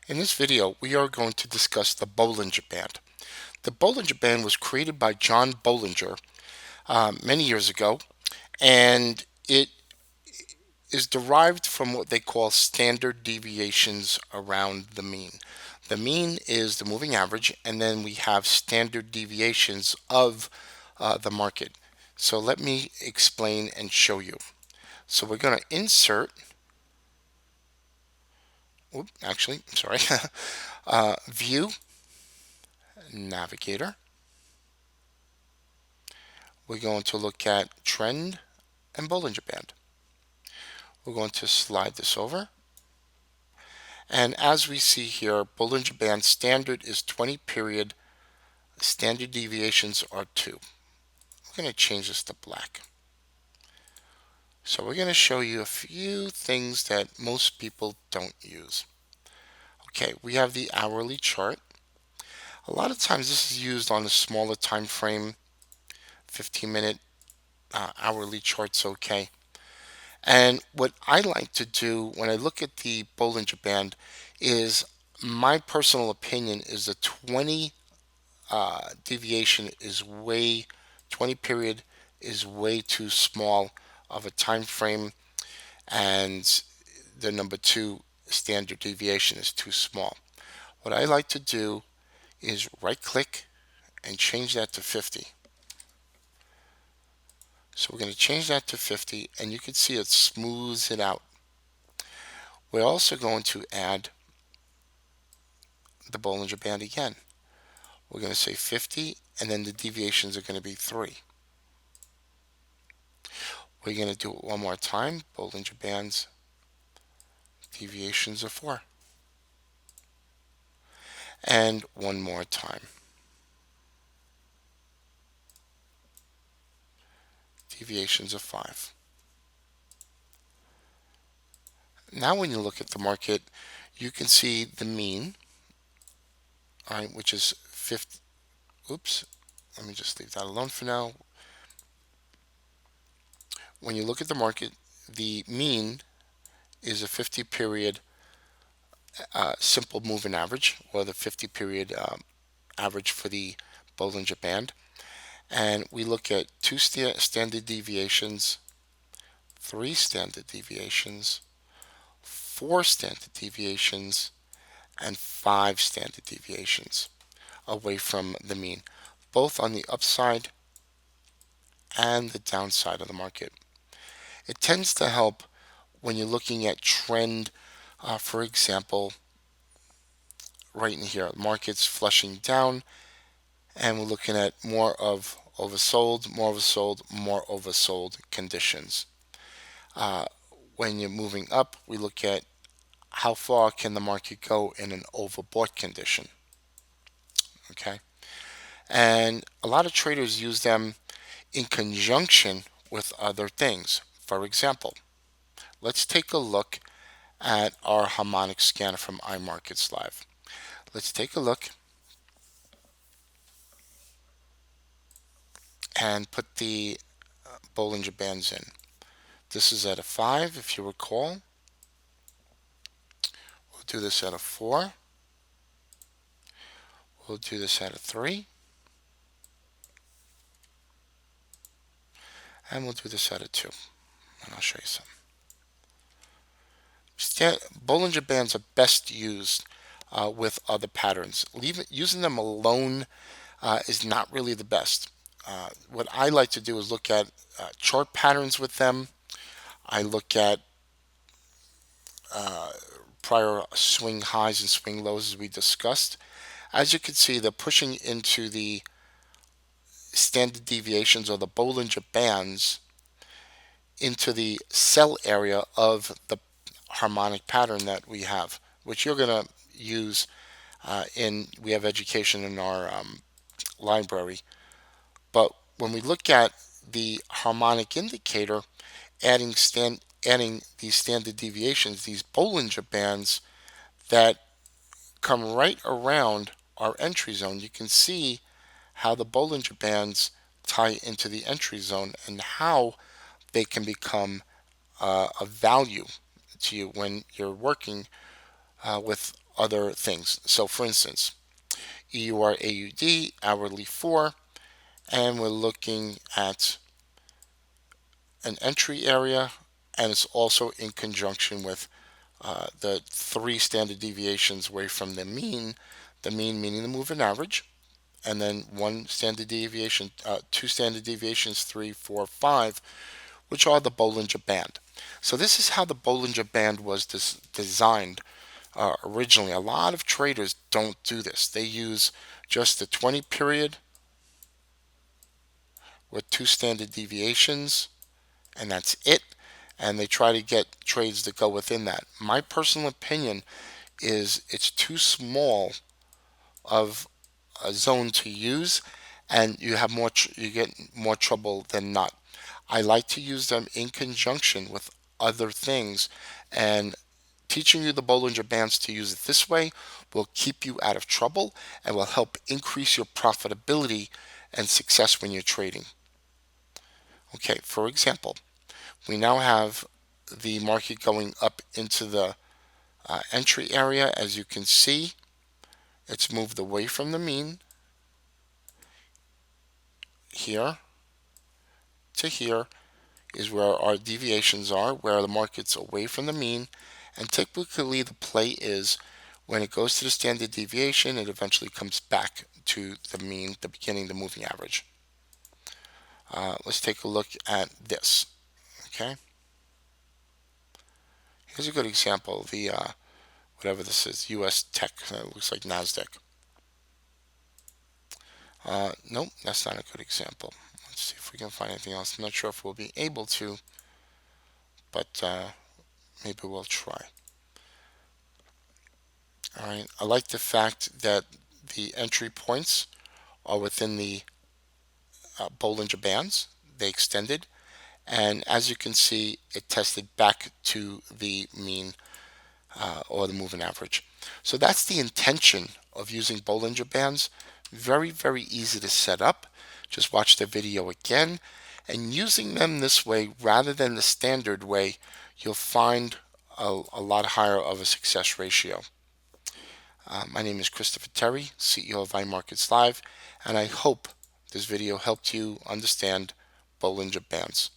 In this video, we are going to discuss the Bollinger Band. The Bollinger Band was created by John Bollinger many years ago, and it is derived from what they call standard deviations around the mean. The mean is the moving average, and then we have standard deviations of the market. So let me explain and show you. So we're going to insert, sorry, view, navigator. We're going to look at trend and Bollinger Band. We're going to slide this over. And as we see here, Bollinger Band standard is 20 period. Standard deviations are 2. We're going to change this to black. So we're going to show you a few things that most people don't use. Okay, we have the hourly chart. A lot of times this is used on a smaller time frame. 15-minute hourly chart's okay. And what I like to do when I look at the Bollinger Band is, my personal opinion is the 20 deviation is 20 period is way too small of a time frame, and the number 2 standard deviation is too small. What I like to do is right click and change that to 50. So we're going to change that to 50, and you can see it smooths it out. We're also going to add the Bollinger Band again. We're going to say 50, and then the deviations are going to be 3. We're going to do it one more time. Bollinger Bands, deviations of 4. And one more time. Deviations of 5. Now when you look at the market, you can see the mean, all right, which is 50. Oops, let me just leave that alone for now. When you look at the market, the mean is a 50 period simple moving average, or the 50 period average for the Bollinger Band. And we look at 2 standard deviations, 3 standard deviations, 4 standard deviations, and 5 standard deviations away from the mean, both on the upside and the downside of the market. It tends to help when you're looking at trend. For example, right in here, markets flushing down, and we're looking at more of oversold, more oversold, more oversold conditions. Uh, when you're moving up, we look at how far can the market go in an overbought condition. Okay, and a lot of traders use them in conjunction with other things. For example, let's take a look at our harmonic scanner from iMarkets Live. Let's take a look and put the Bollinger Bands in. This is at a 5, if you recall. We'll do this at a 4. We'll do this at a 3. And we'll do this at a 2. And I'll show you some. Bollinger Bands are best used with other patterns. Using them alone is not really the best. What I like to do is look at chart patterns with them. I look at prior swing highs and swing lows as we discussed. As you can see, they're pushing into the standard deviations, or the Bollinger Bands, into the sell area of the harmonic pattern that we have, which you're going to use we have education in our library. But when we look at the harmonic indicator, adding these standard deviations, these Bollinger Bands that come right around our entry zone, you can see how the Bollinger Bands tie into the entry zone and how they can become a value to you when you're working with other things. So for instance, EUR AUD hourly 4, and we're looking at an entry area, and it's also in conjunction with the 3 standard deviations away from the mean meaning the moving average, and then 1 standard deviation, 2 standard deviations, 3, 4, 5, which are the Bollinger Band. So this is how the Bollinger Band was designed originally. A lot of traders don't do this. They use just the 20 period with 2 standard deviations, and that's it. And they try to get trades that go within that. My personal opinion is it's too small of a zone to use, and you get more trouble than not. I like to use them in conjunction with other things, and teaching you the Bollinger Bands to use it this way will keep you out of trouble and will help increase your profitability and success when you're trading. Okay, for example, we now have the market going up into the entry area. As you can see, it's moved away from the mean here to here is where our deviations are, where the market's away from the mean. And typically the play is when it goes to the standard deviation, it eventually comes back to the mean, the beginning, the moving average. Let's take a look at this. Okay, here's a good example. The whatever this is, U.S. Tech. It looks like Nasdaq. Nope, that's not a good example. Let's see if we can find anything else. I'm not sure if we'll be able to, but maybe we'll try. All right. I like the fact that the entry points are within the Bollinger Bands. They extended, and as you can see, it tested back to the mean or the moving average. So that's the intention of using Bollinger Bands. Very, very easy to set up. Just watch the video again, and using them this way rather than the standard way, you'll find a lot higher of a success ratio. My name is Christopher Terry, CEO of iMarkets Live, and I hope this video helped you understand Bollinger Bands.